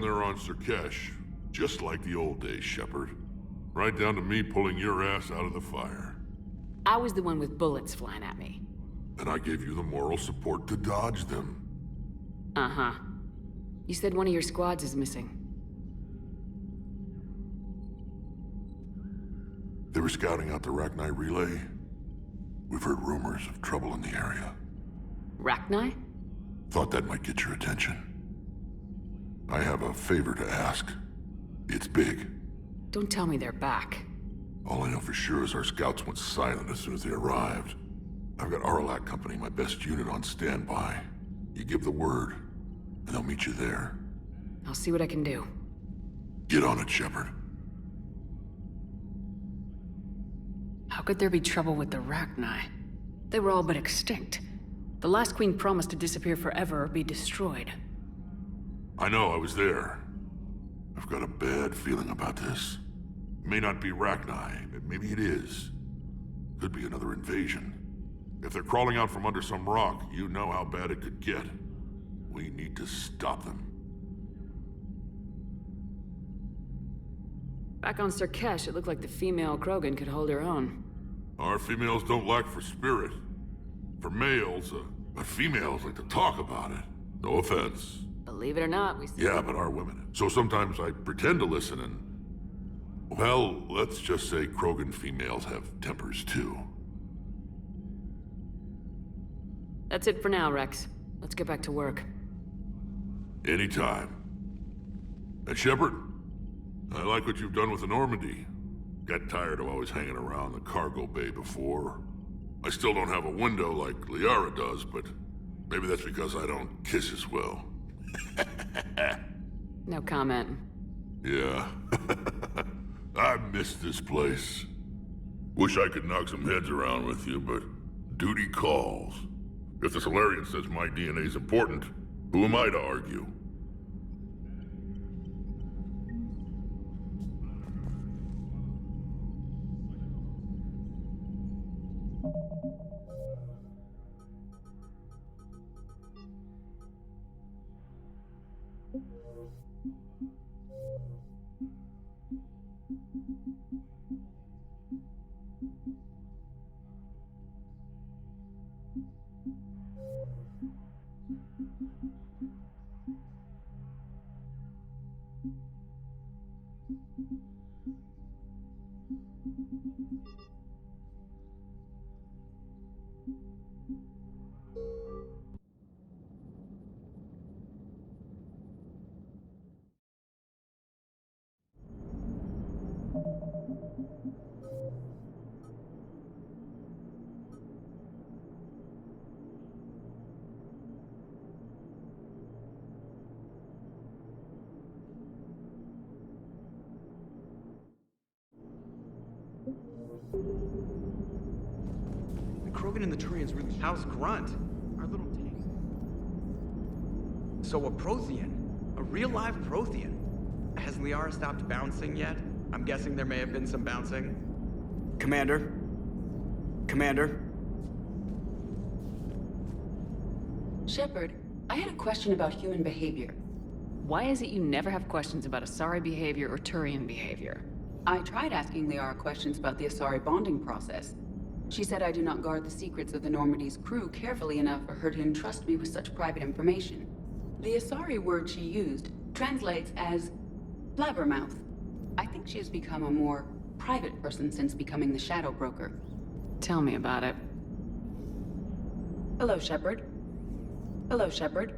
there on Surkesh, just like the old days, Shepard. Right down to me pulling your ass out of the fire. I was the one with bullets flying at me. And I gave you the moral support to dodge them. Uh-huh. You said one of your squads is missing. They were scouting out the Rachni relay. We've heard rumors of trouble in the area. Rachni? Thought that might get your attention. I have a favor to ask. It's big. Don't tell me they're back. All I know for sure is our scouts went silent as soon as they arrived. I've got Aralak Company, my best unit, on standby. You give the word, and they'll meet you there. I'll see what I can do. Get on it, Shepard. How could there be trouble with the Rachni? They were all but extinct. The last queen promised to disappear forever or be destroyed. I know, I was there. I've got a bad feeling about this. May not be Rachni, but maybe it is. Could be another invasion. If they're crawling out from under some rock, you know how bad it could get. We need to stop them. Back on Surkesh, it looked like the female Krogan could hold her own. Our females don't lack for spirit. For males, but females like to talk about it. No offense. Believe it or not, we see... Yeah, but our women. So sometimes I pretend to listen and... Well, let's just say Krogan females have tempers too. That's it for now, Rex. Let's get back to work. Anytime. And Shepard, I like what you've done with the Normandy. Got tired of always hanging around the cargo bay before. I still don't have a window like Liara does, but maybe that's because I don't kiss as well. No comment. Yeah. I miss this place. Wish I could knock some heads around with you, but duty calls. If the Solarian says my DNA's important, who am I to argue? The Krogan and the Turians really... How's Grunt? Our little tank. So a Prothean. A real live Prothean. Has Liara stopped bouncing yet? I'm guessing there may have been some bouncing. Commander? Commander? Shepard, I had a question about human behavior. Why is it you never have questions about Asari behavior or Turian behavior? I tried asking Liara questions about the Asari bonding process. She said I do not guard the secrets of the Normandy's crew carefully enough for her to entrust me with such private information. The Asari word she used translates as blabbermouth. I think she has become a more private person since becoming the Shadow Broker. Tell me about it. Hello, Shepard. Hello, Shepard.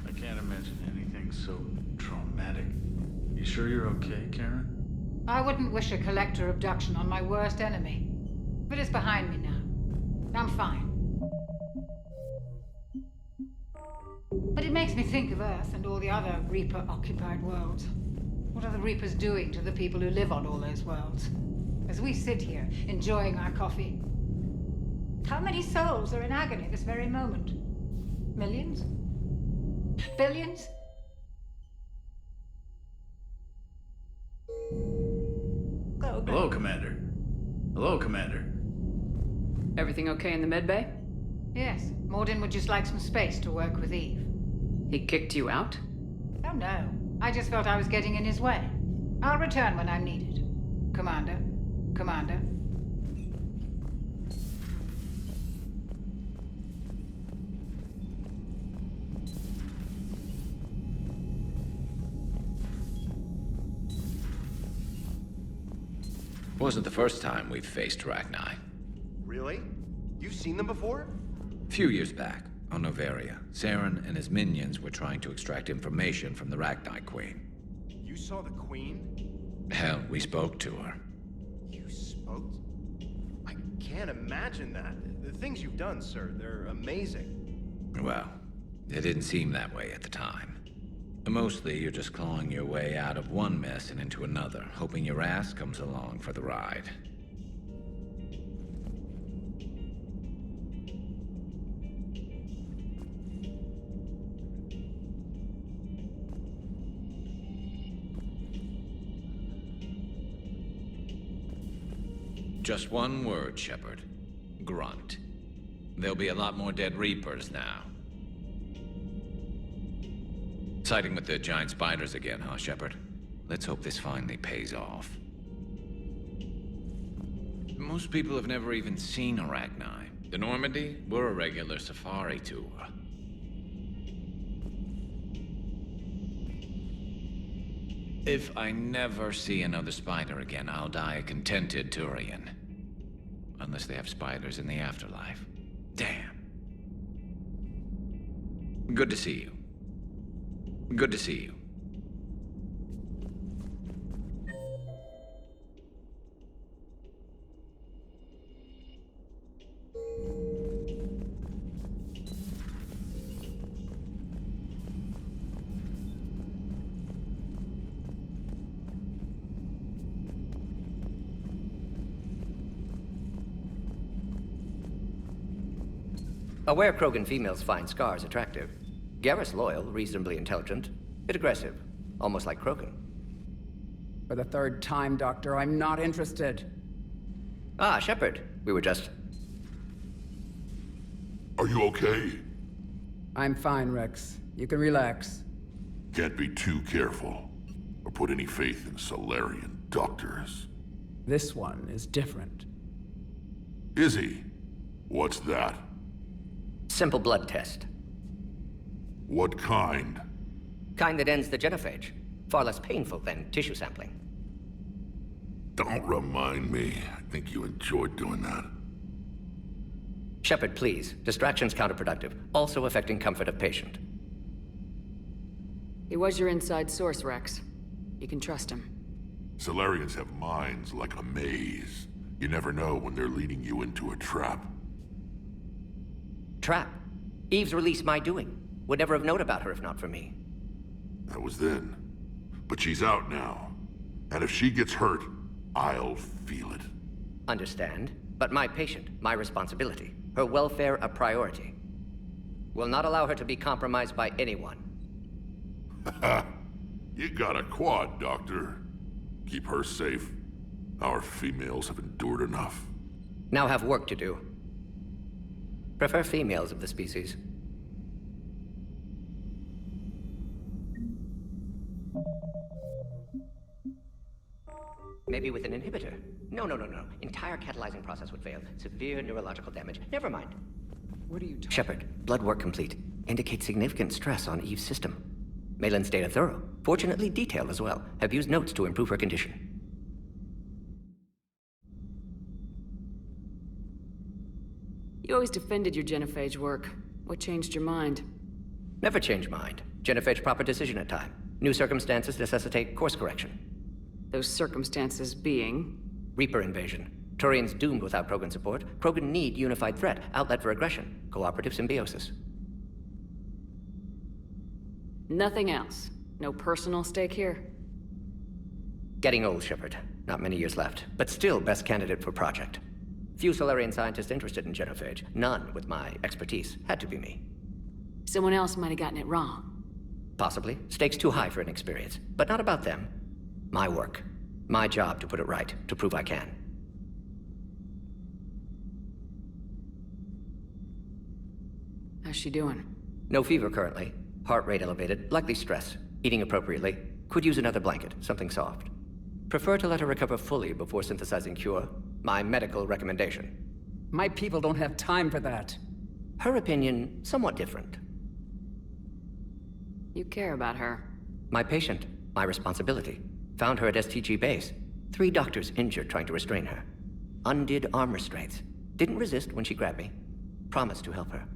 I can't imagine anything so traumatic. You sure you're okay, Karen? I wouldn't wish a collector abduction on my worst enemy. But it's behind me now. I'm fine. But it makes me think of Earth and all the other Reaper-occupied worlds. What are the Reapers doing to the people who live on all those worlds? As we sit here, enjoying our coffee. How many souls are in agony this very moment? Millions? Billions? Hello, Commander. Hello, Commander. Everything okay in the medbay? Yes, Mordin would just like some space to work with Eve. He kicked you out? Oh no, I just felt I was getting in his way. I'll return when I'm needed. Commander. Commander. Wasn't the first time we've faced Rachni. Really? You've seen them before? A few years back, on Noveria, Saren and his minions were trying to extract information from the Rachni Queen. You saw the Queen? Hell, we spoke to her. You spoke? I can't imagine that. The things you've done, sir, they're amazing. Well, it didn't seem that way at the time. Mostly, you're just clawing your way out of one mess and into another, hoping your ass comes along for the ride. Just one word, Shepard. Grunt. There'll be a lot more dead Reapers now. Siding with the giant spiders again, huh, Shepard? Let's hope this finally pays off. Most people have never even seen Arachni. The Normandy, we're a regular safari tour. If I never see another spider again, I'll die a contented Turian. Unless they have spiders in the afterlife. Damn. Good to see you. Good to see you. Aware Krogan females find scars attractive. Garrus loyal, reasonably intelligent, bit aggressive, almost like Krogan. For the third time, Doctor, I'm not interested. Ah, Shepard. We were just... Are you okay? I'm fine, Rex. You can relax. Can't be too careful, or put any faith in Salarian doctors. This one is different. Is he? What's that? Simple blood test. What kind? Kind that ends the genophage. Far less painful than tissue sampling. Don't remind me. I think you enjoyed doing that. Shepard, please. Distraction's counterproductive, also affecting comfort of patient. He was your inside source, Rex. You can trust him. Salarians have minds like a maze. You never know when they're leading you into a trap. Trap? Eve's release my doing. Would never have known about her if not for me. That was then. But she's out now. And if she gets hurt, I'll feel it. Understand. But my patient, my responsibility. Her welfare a priority. Will not allow her to be compromised by anyone. You got a quad, Doctor. Keep her safe. Our females have endured enough. Now have work to do. Prefer females of the species. Maybe with an inhibitor. No. Entire catalyzing process would fail. Severe neurological damage. Never mind. What are you talking? Shepard, blood work complete. Indicates significant stress on Eve's system. Malin's data thorough. Fortunately detailed as well. Have used notes to improve her condition. You always defended your genophage work. What changed your mind? Never change mind. Genophage proper decision at time. New circumstances necessitate course correction. Those circumstances being... Reaper invasion. Turians doomed without Krogan support. Krogan need unified threat, outlet for aggression, cooperative symbiosis. Nothing else. No personal stake here? Getting old, Shepard. Not many years left, but still best candidate for project. Few Solarian scientists interested in genophage. None with my expertise. Had to be me. Someone else might have gotten it wrong. Possibly. Stakes too high for inexperience. But not about them. My work. My job to put it right, to prove I can. How's she doing? No fever currently. Heart rate elevated, likely stress. Eating appropriately. Could use another blanket, something soft. Prefer to let her recover fully before synthesizing cure. My medical recommendation. My people don't have time for that. Her opinion, somewhat different. You care about her. My patient, my responsibility. Found her at STG base. 3 doctors injured trying to restrain her. Undid arm restraints. Didn't resist when she grabbed me. Promised to help her.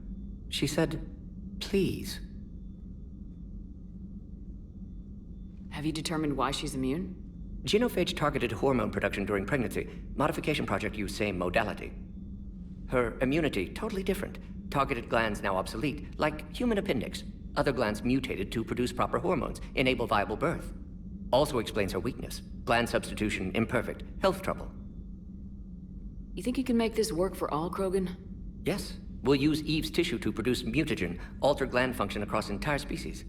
She said, please. Have you determined why she's immune? Genophage targeted hormone production during pregnancy. Modification project used same modality. Her immunity, totally different. Targeted glands now obsolete, like human appendix. Other glands mutated to produce proper hormones, enable viable birth. Also explains her weakness. Gland substitution imperfect. Health trouble. You think you can make this work for all Krogan? Yes. We'll use Eve's tissue to produce mutagen, alter gland function across entire species.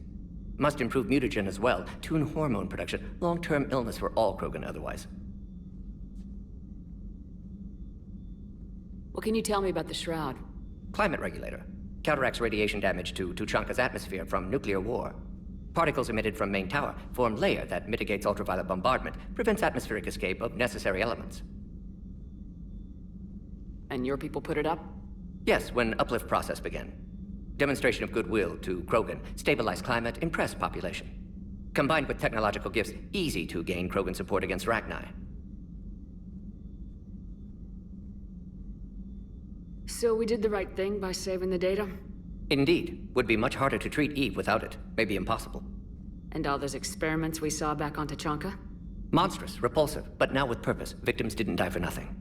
Must improve mutagen as well, tune hormone production, long-term illness for all Krogan otherwise. What can you tell me about the Shroud? Climate regulator. Counteracts radiation damage to Tuchanka's atmosphere from nuclear war. Particles emitted from main tower form layer that mitigates ultraviolet bombardment, prevents atmospheric escape of necessary elements. And your people put it up? Yes, when uplift process began. Demonstration of goodwill to Krogan, stabilize climate, impress population. Combined with technological gifts, easy to gain Krogan support against Rachni. So we did the right thing by saving the data? Indeed. Would be much harder to treat Eve without it. Maybe impossible. And all those experiments we saw back on Tuchanka? Monstrous, repulsive, but now with purpose. Victims didn't die for nothing.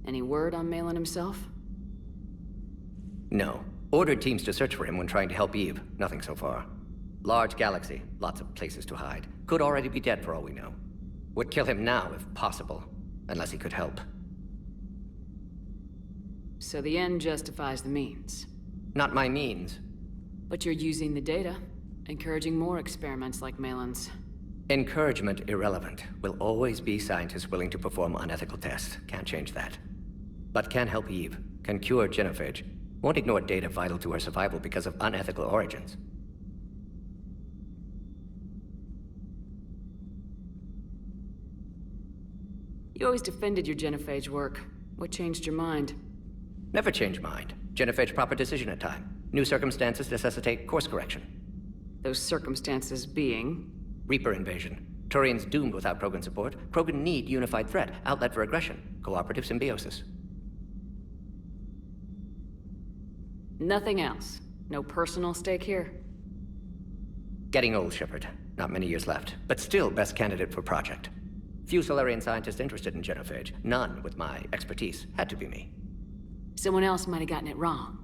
Any word on Malin himself? No. Ordered teams to search for him when trying to help Eve. Nothing so far. Large galaxy. Lots of places to hide. Could already be dead for all we know. Would kill him now if possible. Unless he could help. So the end justifies the means. Not my means. But you're using the data, encouraging more experiments like Malin's. Encouragement irrelevant. Will always be scientists willing to perform unethical tests. Can't change that. But can help Eve. Can cure genophage. Won't ignore data vital to her survival because of unethical origins. You always defended your genophage work. What changed your mind? Never change mind. Genophage proper decision at time. New circumstances necessitate course correction. Those circumstances being? Reaper invasion. Turians doomed without Krogan support. Krogan need unified threat, outlet for aggression, cooperative symbiosis. Nothing else. No personal stake here? Getting old, Shepard. Not many years left, but still best candidate for project. Few Solarian scientists interested in genophage. None with my expertise. Had to be me. Someone else might have gotten it wrong.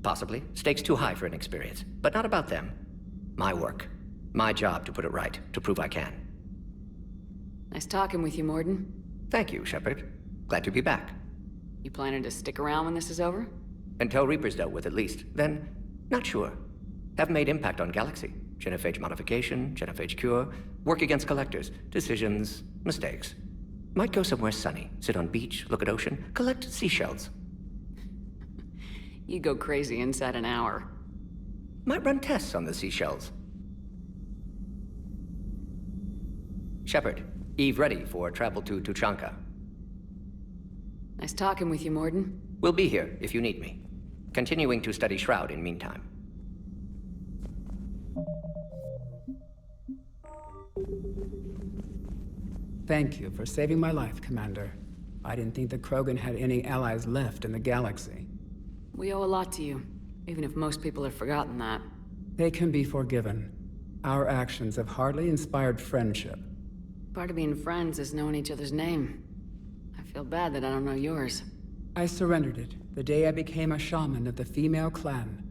Possibly. Stakes too high for inexperience. But not about them. My work. My job to put it right, to prove I can. Nice talking with you, Mordin. Thank you, Shepard. Glad to be back. You planning to stick around when this is over? Until Reaper's dealt with, at least. Then, not sure. Have made impact on Galaxy. Genophage modification, genophage cure, work against collectors, decisions, mistakes. Might go somewhere sunny, sit on beach, look at ocean, collect seashells. You go crazy inside an hour. Might run tests on the seashells. Shepard, Eve ready for travel to Tuchanka. Nice talking with you, Mordin. We'll be here if you need me. Continuing to study Shroud in meantime. Thank you for saving my life, Commander. I didn't think the Krogan had any allies left in the galaxy. We owe a lot to you, even if most people have forgotten that. They can be forgiven. our actions have hardly inspired friendship. Part of being friends is knowing each other's name. I feel bad that I don't know yours. I surrendered it the day I became a shaman of the female clan.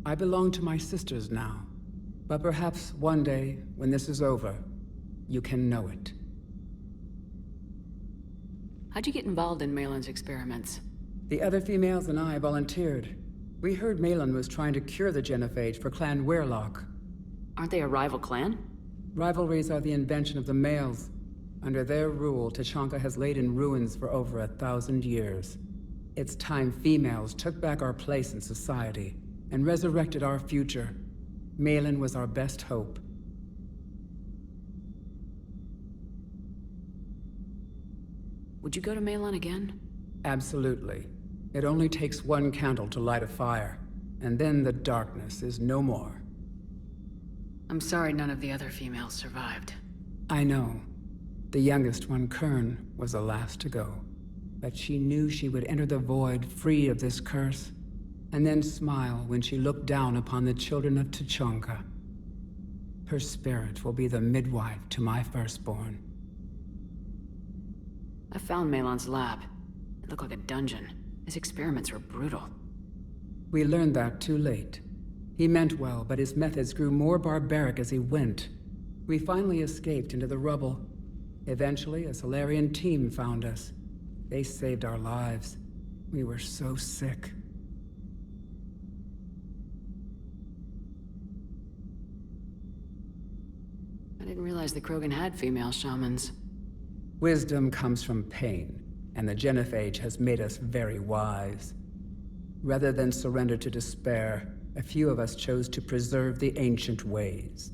I belong to my sisters now. But perhaps one day, when this is over, you can know it. How'd you get involved in Malin's experiments? The other females and I volunteered. We heard Malin was trying to cure the genophage for Clan Weirlock. Aren't they a rival clan? Rivalries are the invention of the males. Under their rule, Tuchanka has laid in ruins for over 1,000 years. It's time females took back our place in society and resurrected our future. Malin was our best hope. Would you go to Malin again? Absolutely. It only takes one candle to light a fire, and then the darkness is no more. I'm sorry none of the other females survived. I know. The youngest one, Kern, was the last to go. But she knew she would enter the void free of this curse, and then smile when she looked down upon the children of Tuchanka. Her spirit will be the midwife to my firstborn. I found Malin's lab. It looked like a dungeon. His experiments were brutal. We learned that too late. He meant well, but his methods grew more barbaric as he went. We finally escaped into the rubble. Eventually, a Solarian team found us. They saved our lives. We were so sick. I didn't realize the Krogan had female shamans. Wisdom comes from pain, and the genophage has made us very wise. Rather than surrender to despair, a few of us chose to preserve the ancient ways.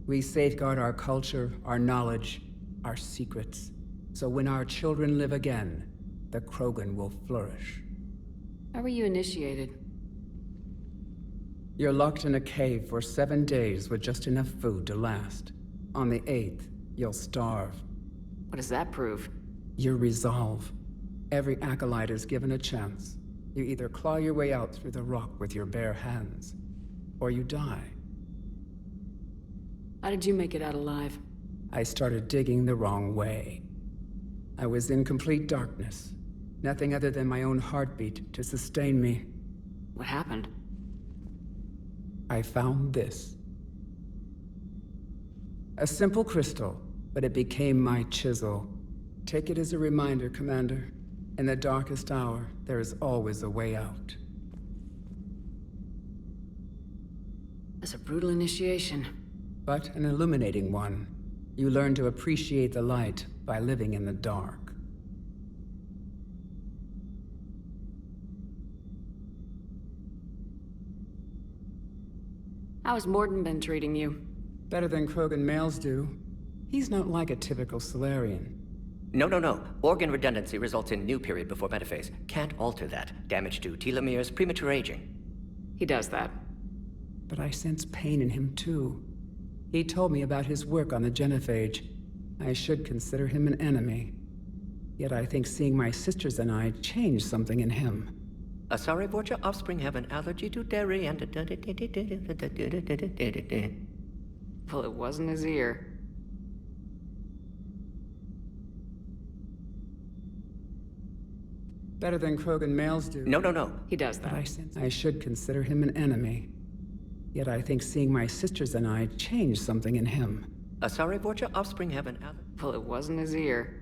We safeguard our culture, our knowledge, our secrets, so when our children live again, the Krogan will flourish. How were you initiated? You're locked in a cave for 7 days with just enough food to last. On the 8th, you'll starve. What does that prove? Your resolve. Every acolyte is given a chance. You either claw your way out through the rock with your bare hands, or you die. How did you make it out alive? I started digging the wrong way. I was in complete darkness. Nothing other than my own heartbeat to sustain me. What happened? I found this. A simple crystal, but it became my chisel. Take it as a reminder, Commander. In the darkest hour, there is always a way out. That's a brutal initiation. But an illuminating one. You learn to appreciate the light by living in the dark. How has Mordin been treating you? Better than Krogan males do. He's not like a typical Solarian. No. Organ redundancy results in new period before metaphase. Can't alter that. Damage to telomeres, premature aging. He does that. But I sense pain in him too. He told me about his work on the genophage. I should consider him an enemy. Yet I think seeing my sisters and I changed something in him. Asari Vorcha offspring have an allergy to dairy and... Well, it wasn't his ear. Better than Krogan males do. No. He does But that. I should consider him an enemy. Yet I think seeing my sisters and I changed something in him. Asari Vorcha offspring have an allergy... Well, it wasn't his ear.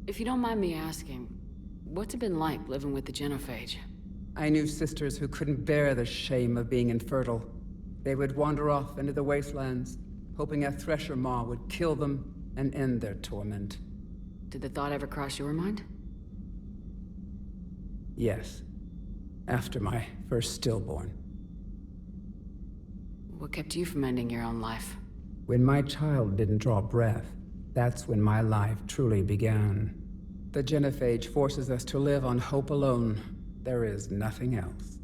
If you don't mind me asking, what's it been like living with the genophage? I knew sisters who couldn't bear the shame of being infertile. They would wander off into the wastelands, hoping a thresher maw would kill them and end their torment. Did the thought ever cross your mind? Yes. After my first stillborn. What kept you from ending your own life? When my child didn't draw breath, that's when my life truly began. The genophage forces us to live on hope alone. There is nothing else.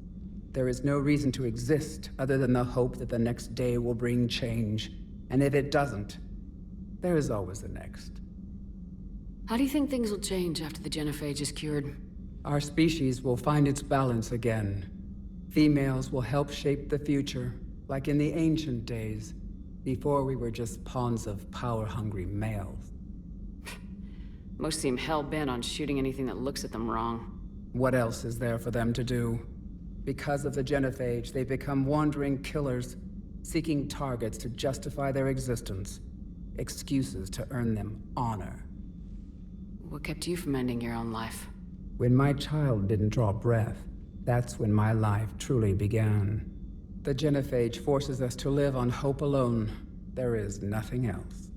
There is no reason to exist other than the hope that the next day will bring change. And if it doesn't, there is always the next. How do you think things will change after the genophage is cured? Our species will find its balance again. Females will help shape the future, like in the ancient days, before we were just pawns of power-hungry males. Most seem hell-bent on shooting anything that looks at them wrong. What else is there for them to do? Because of the Genophage, they become wandering killers, seeking targets to justify their existence, excuses to earn them honor. What kept you from ending your own life? When my child didn't draw breath, that's when my life truly began. The Genophage forces us to live on hope alone. There is nothing else.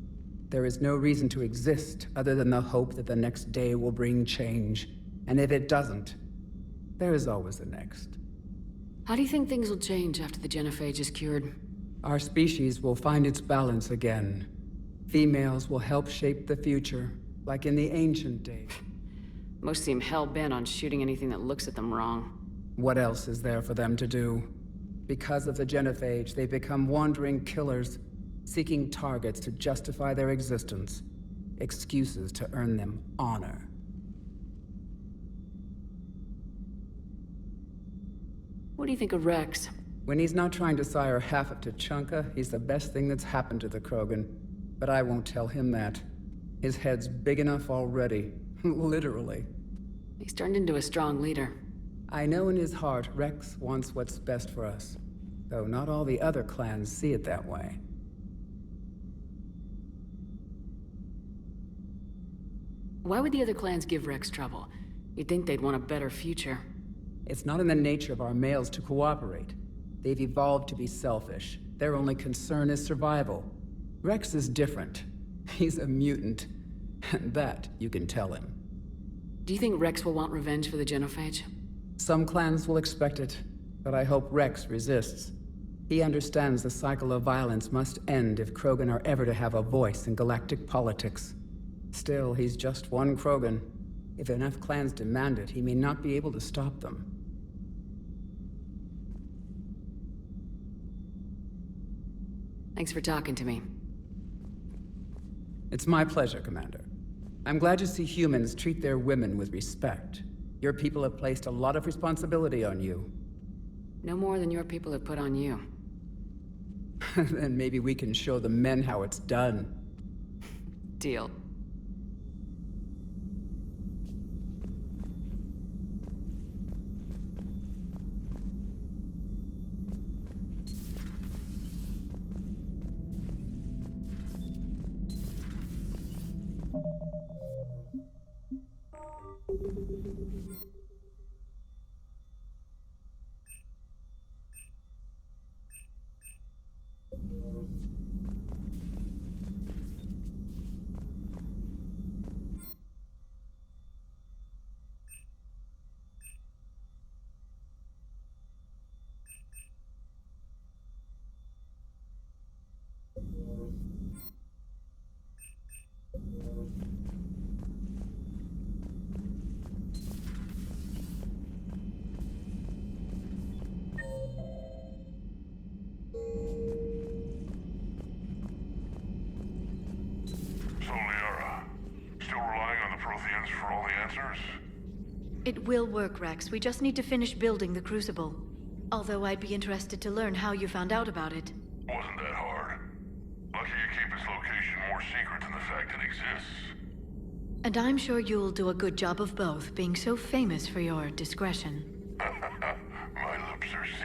There is no reason to exist other than the hope that the next day will bring change. And if it doesn't, there is always the next. How do you think things will change after the Genophage is cured? Our species will find its balance again. Females will help shape the future, like in the ancient days. Most seem hell-bent on shooting anything that looks at them wrong. What else is there for them to do? Because of the Genophage, they become wandering killers, seeking targets to justify their existence, excuses to earn them honor. What do you think of Rex? When he's not trying to sire half of Tuchanka, he's the best thing that's happened to the Krogan. But I won't tell him that. His head's big enough already. Literally. He's turned into a strong leader. I know in his heart Rex wants what's best for us. Though not all the other clans see it that way. Why would the other clans give Rex trouble? You'd think they'd want a better future. It's not in the nature of our males to cooperate. They've evolved to be selfish. Their only concern is survival. Rex is different. He's a mutant. And that you can tell him. Do you think Rex will want revenge for the Genophage? Some clans will expect it, but I hope Rex resists. He understands the cycle of violence must end if Krogan are ever to have a voice in galactic politics. Still, he's just one Krogan. If enough clans demand it, he may not be able to stop them. Thanks for talking to me. It's my pleasure, Commander. I'm glad to see humans treat their women with respect. Your people have placed a lot of responsibility on you. No more than your people have put on you. Then maybe we can show the men how it's done. Deal. So, Liara, still relying on the Protheans for all the answers? It will work, Rex. We just need to finish building the Crucible. Although I'd be interested to learn how you found out about it. Wasn't that hard. Lucky you keep its location more secret than the fact it exists. And I'm sure you'll do a good job of both, being so famous for your discretion. My lips are sealed.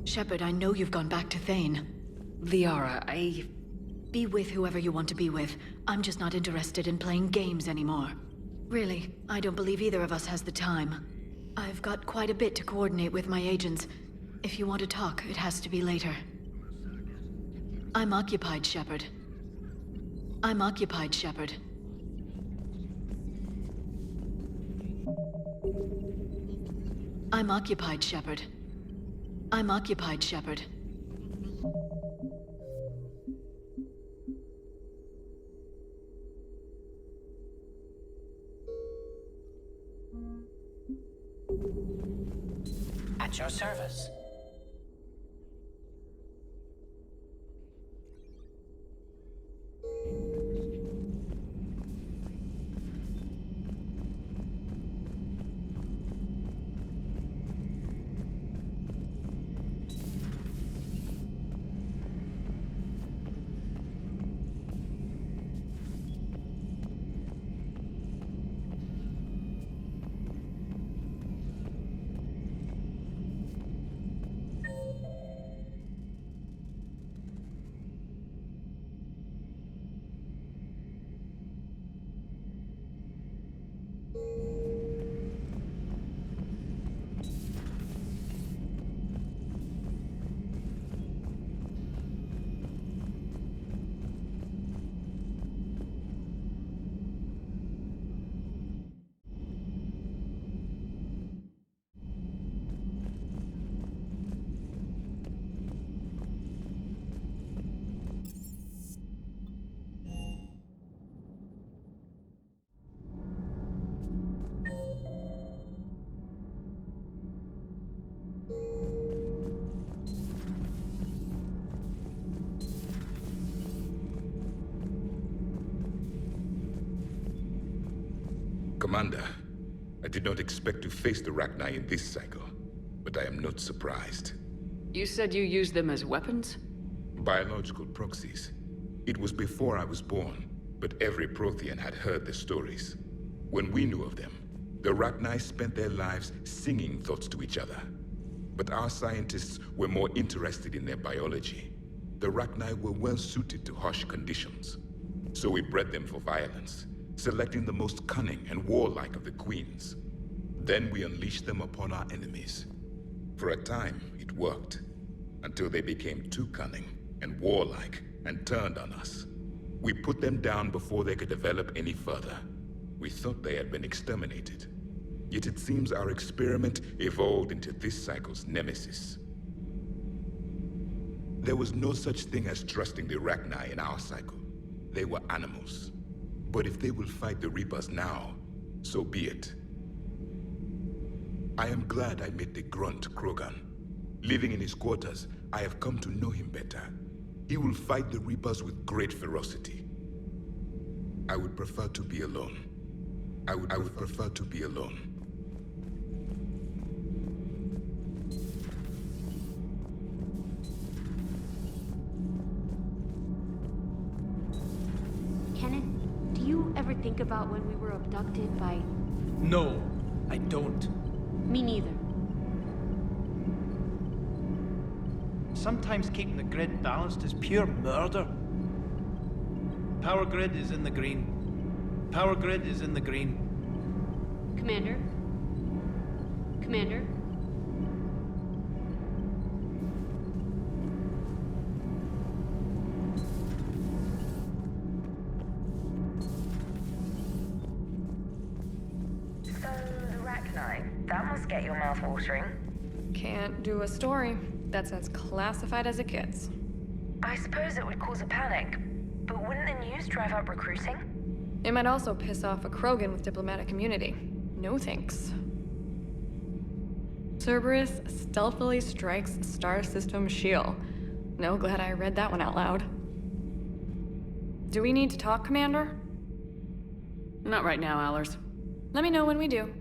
Shepard, I know you've gone back to Thane. Liara, Be with whoever you want to be with. I'm just not interested in playing games anymore. Really, I don't believe either of us has the time. I've got quite a bit to coordinate with my agents. If you want to talk, it has to be later. I'm occupied, Shepard. I'm occupied, Shepard. I'm occupied, Shepard. I'm occupied, Shepard. At your service. Commander, I did not expect to face the Rachni in this cycle, but I am not surprised. you said you used them as weapons? Biological proxies. It was before I was born, but every Prothean had heard the stories. When we knew of them, the Rachni spent their lives singing thoughts to each other. But our scientists were more interested in their biology. The Rachni were well suited to harsh conditions. So we bred them for violence, selecting the most cunning and warlike of the queens. Then we unleashed them upon our enemies. For a time, it worked, until they became too cunning and warlike and turned on us. We put them down before they could develop any further. We thought they had been exterminated. Yet it seems our experiment evolved into this cycle's nemesis. There was no such thing as trusting the Rachni in our cycle. They were animals. But if they will fight the Reapers now, so be it. I am glad I met the grunt Krogan. Living in his quarters, I have come to know him better. He will fight the Reapers with great ferocity. I would prefer to be alone. I would prefer to be alone. Kenneth, do you ever think about when we were abducted by... No, I don't. Me neither. Sometimes keeping the grid balanced is pure murder. Power grid is in the green. Power grid is in the green. Commander? Commander? So, the Rachni, that must get your mouth watering. Can't do a story. That's as classified as it gets. I suppose it would cause a panic, but wouldn't the news drive up recruiting? It might also piss off a Krogan with diplomatic immunity. No thanks. Cerberus stealthily strikes Star System Shield. No, glad I read that one out loud. Do we need to talk, Commander? Not right now, Allers. Let me know when we do.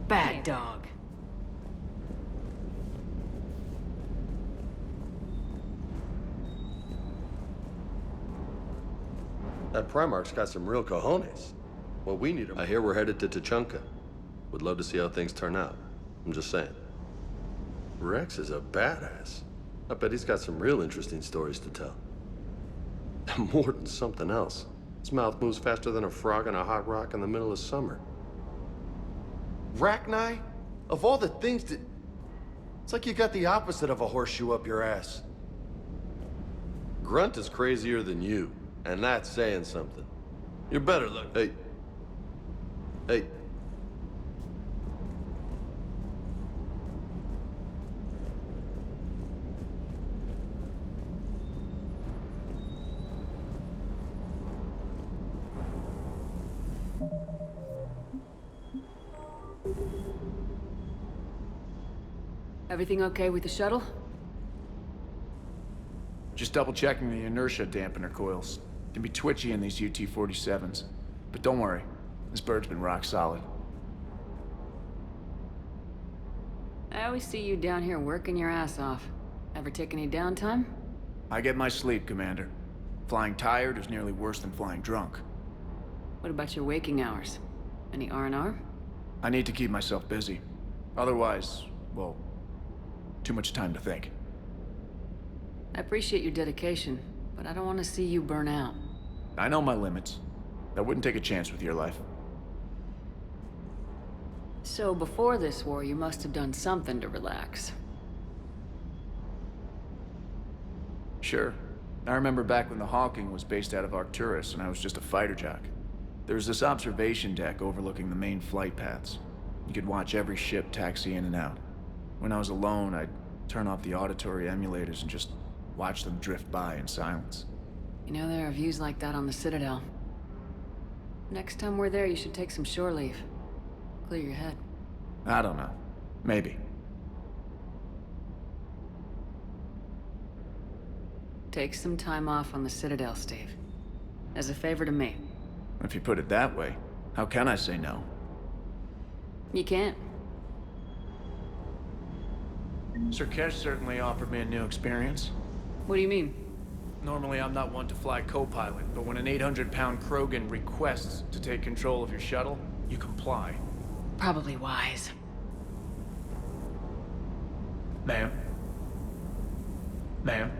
Bad dog. That Primarch's got some real cojones. Well, we need him. I hear we're headed to Tuchanka. Would love to see how things turn out. I'm just saying. Rex is a badass. I bet he's got some real interesting stories to tell. More than something else. His mouth moves faster than a frog on a hot rock in the middle of summer. Rachni? Of all the things that... It's like you got the opposite of a horseshoe up your ass. Grunt is crazier than you, and that's saying something. You're better look. Hey. Hey. Everything okay with the shuttle? Just double checking the inertia dampener coils. Can be twitchy in these UT-47s. But don't worry, this bird's been rock solid. I always see you down here working your ass off. Ever take any downtime? I get my sleep, Commander. Flying tired is nearly worse than flying drunk. What about your waking hours? Any R&R? I need to keep myself busy. Otherwise, well, too much time to think. I appreciate your dedication, but I don't want to see you burn out. I know my limits. I wouldn't take a chance with your life. So before this war, you must have done something to relax. Sure. I remember back when the Hawking was based out of Arcturus and I was just a fighter jock. There was this observation deck overlooking the main flight paths. You could watch every ship taxi in and out. When I was alone, I'd turn off the auditory emulators and just watch them drift by in silence. You know, there are views like that on the Citadel. Next time we're there, you should take some shore leave. Clear your head. I don't know. Maybe. Take some time off on the Citadel, Steve. As a favor to me. If you put it that way, how can I say no? You can't. Sir Kesh certainly offered me a new experience. What do you mean? Normally I'm not one to fly co-pilot, but when an 800-pound Krogan requests to take control of your shuttle, you comply. Probably wise. Ma'am? Ma'am?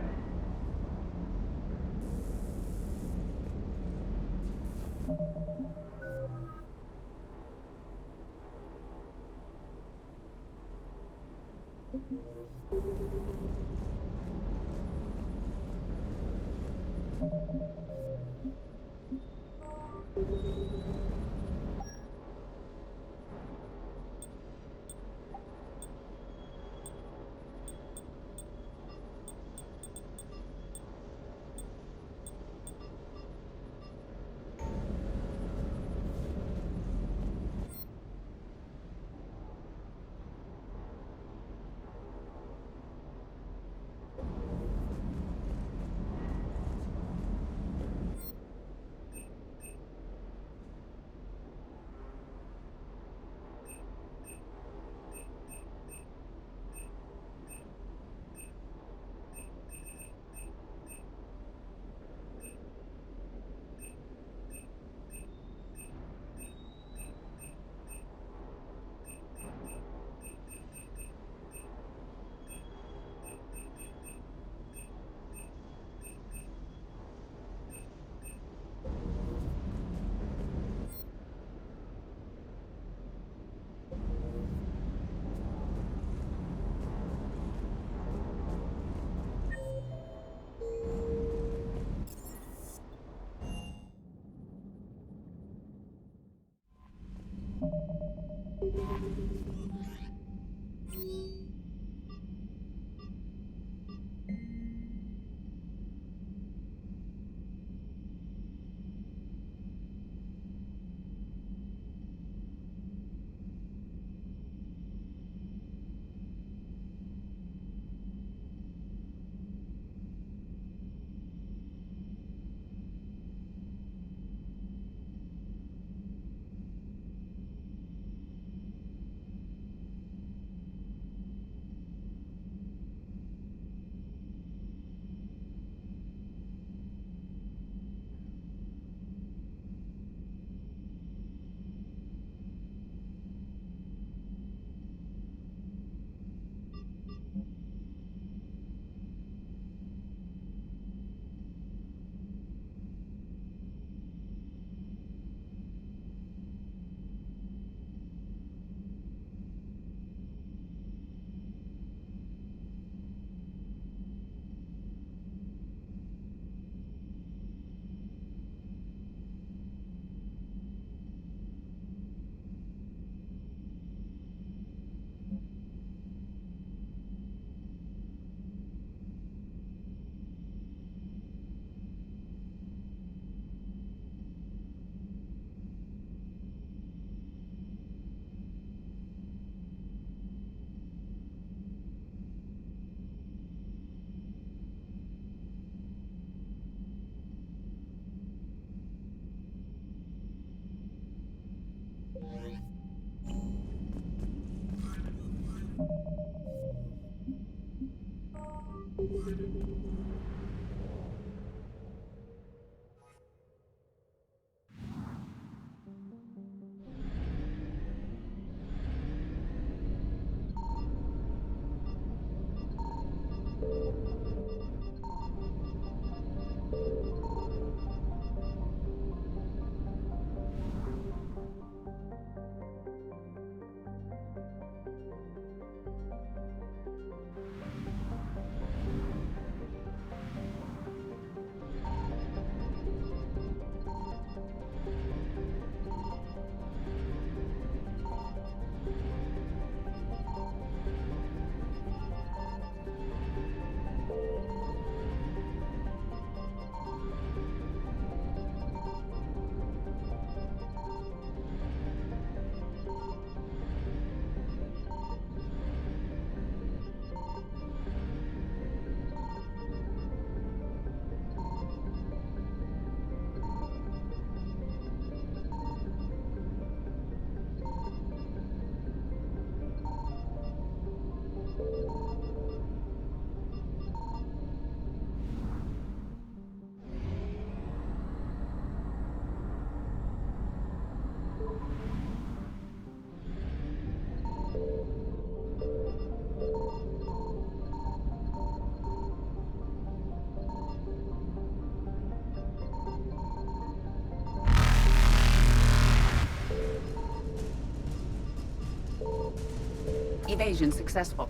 Evasion successful.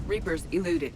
Reapers eluded.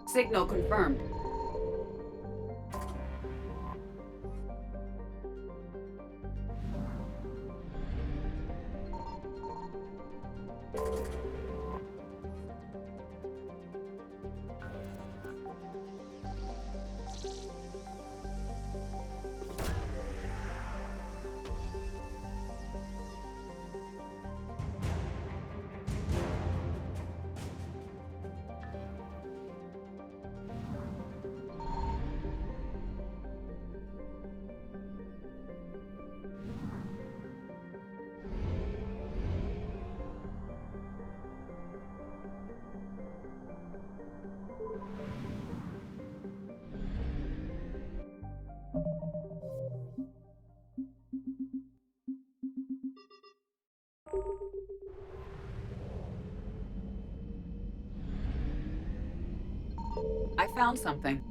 Signal confirmed. I found something.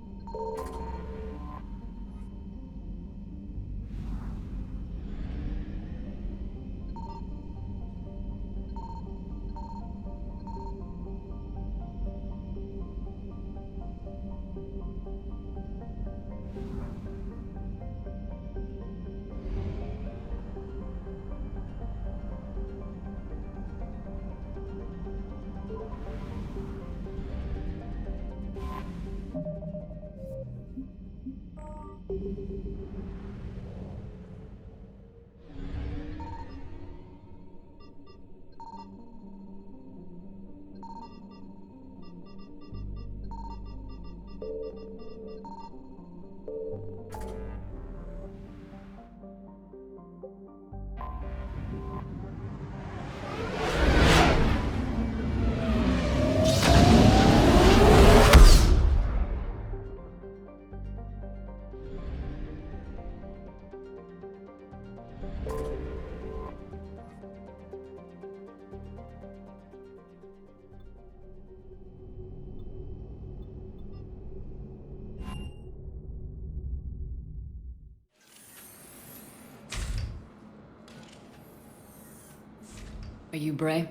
Are you Bray?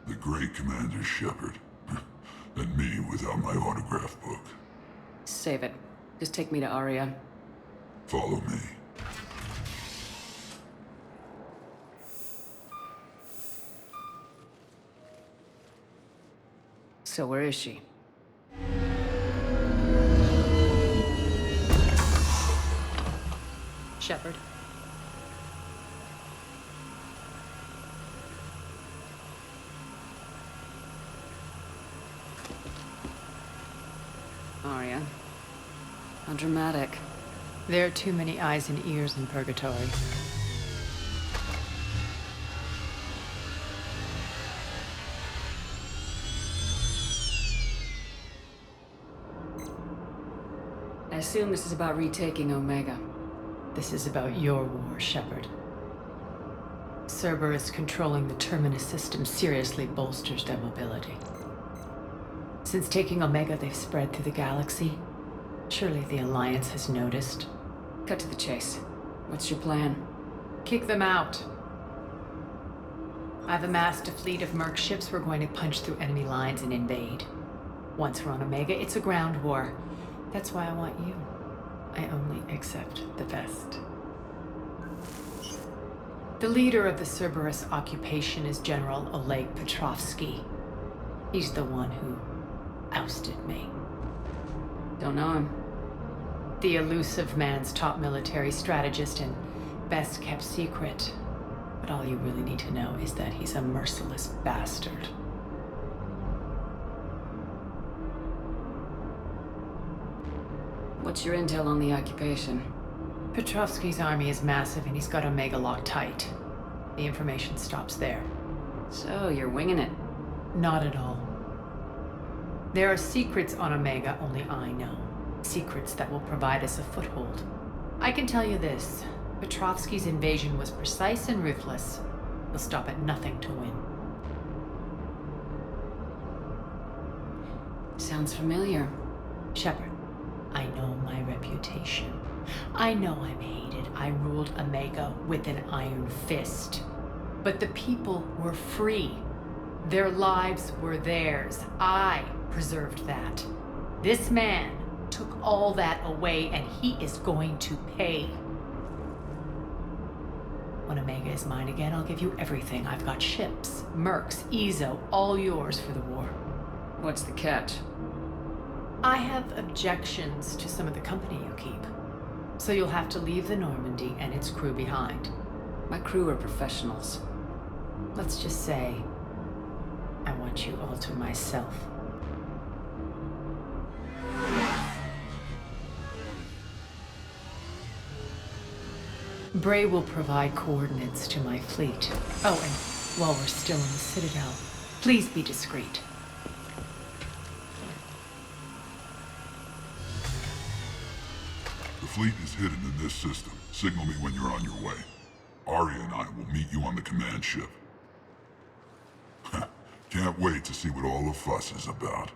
The great Commander Shepard. And me without my autograph book. Save it. Just take me to Aria. Follow me. So where is she? Shepard. Aria. How dramatic. There are too many eyes and ears in Purgatory. I assume this is about retaking Omega. This is about your war, Shepard. Cerberus controlling the Terminus system seriously bolsters their mobility. Since taking Omega, they've spread through the galaxy. Surely the Alliance has noticed. Cut to the chase. What's your plan? Kick them out. I've amassed a fleet of merc ships. We're going to punch through enemy lines and invade. Once we're on Omega, it's a ground war. That's why I want you. I only accept the best. The leader of the Cerberus occupation is General Oleg Petrovsky. He's the one who ousted me. Don't know him. The elusive man's top military strategist and best kept secret. But all you really need to know is that he's a merciless bastard. What's your intel on the occupation? Petrovsky's army is massive and he's got Omega locked tight. The information stops there. So, you're winging it? Not at all. There are secrets on Omega only I know. Secrets that will provide us a foothold. I can tell you this. Petrovsky's invasion was precise and ruthless. He'll stop at nothing to win. Sounds familiar. Shepard, I know my reputation. I know I'm hated. I ruled Omega with an iron fist. But the people were free. Their lives were theirs. I preserved that. This man took all that away, and he is going to pay. When Omega is mine again, I'll give you everything. I've got ships, mercs, Ezo, all yours for the war. What's the catch? I have objections to some of the company you keep. So you'll have to leave the Normandy and its crew behind. My crew are professionals. Let's just say, I want you all to myself. Bray will provide coordinates to my fleet. Oh, and while we're still in the Citadel, please be discreet. The fleet is hidden in this system. Signal me when you're on your way. Arya and I will meet you on the command ship. Can't wait to see what all the fuss is about.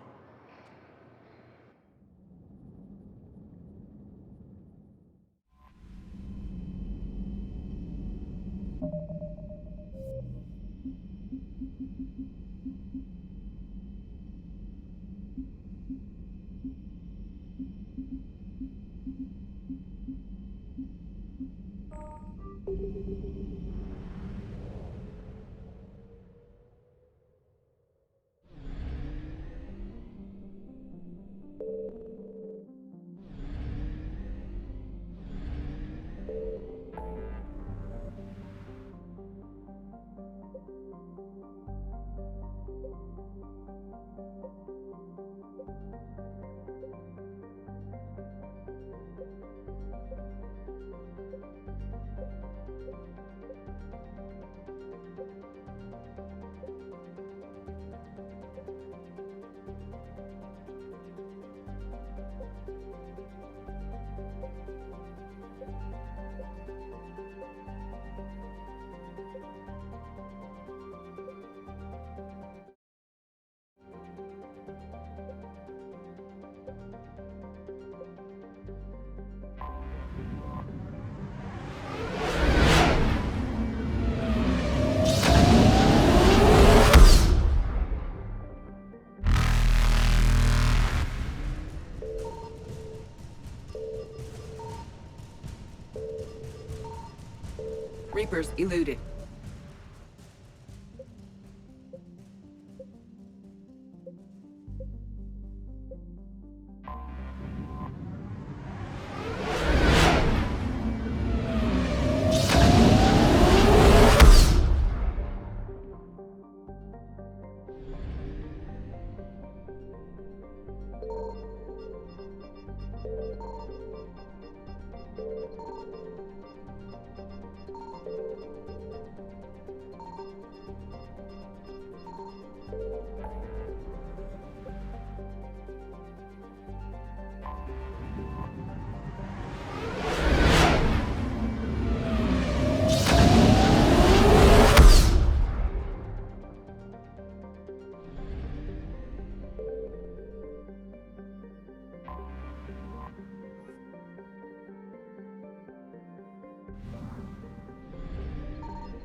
Reapers eluded.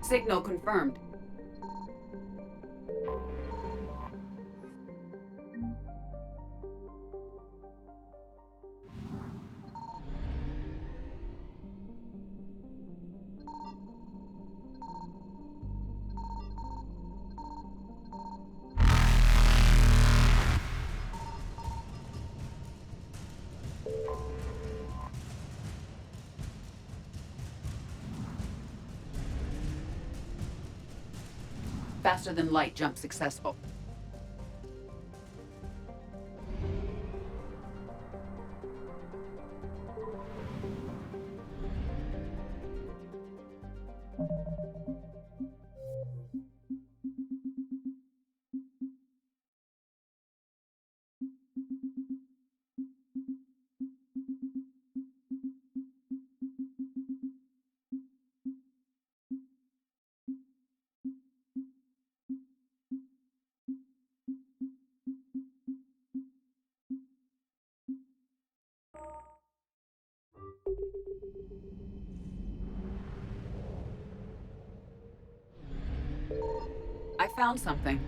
Signal confirmed. Faster than light jump successful. I found something.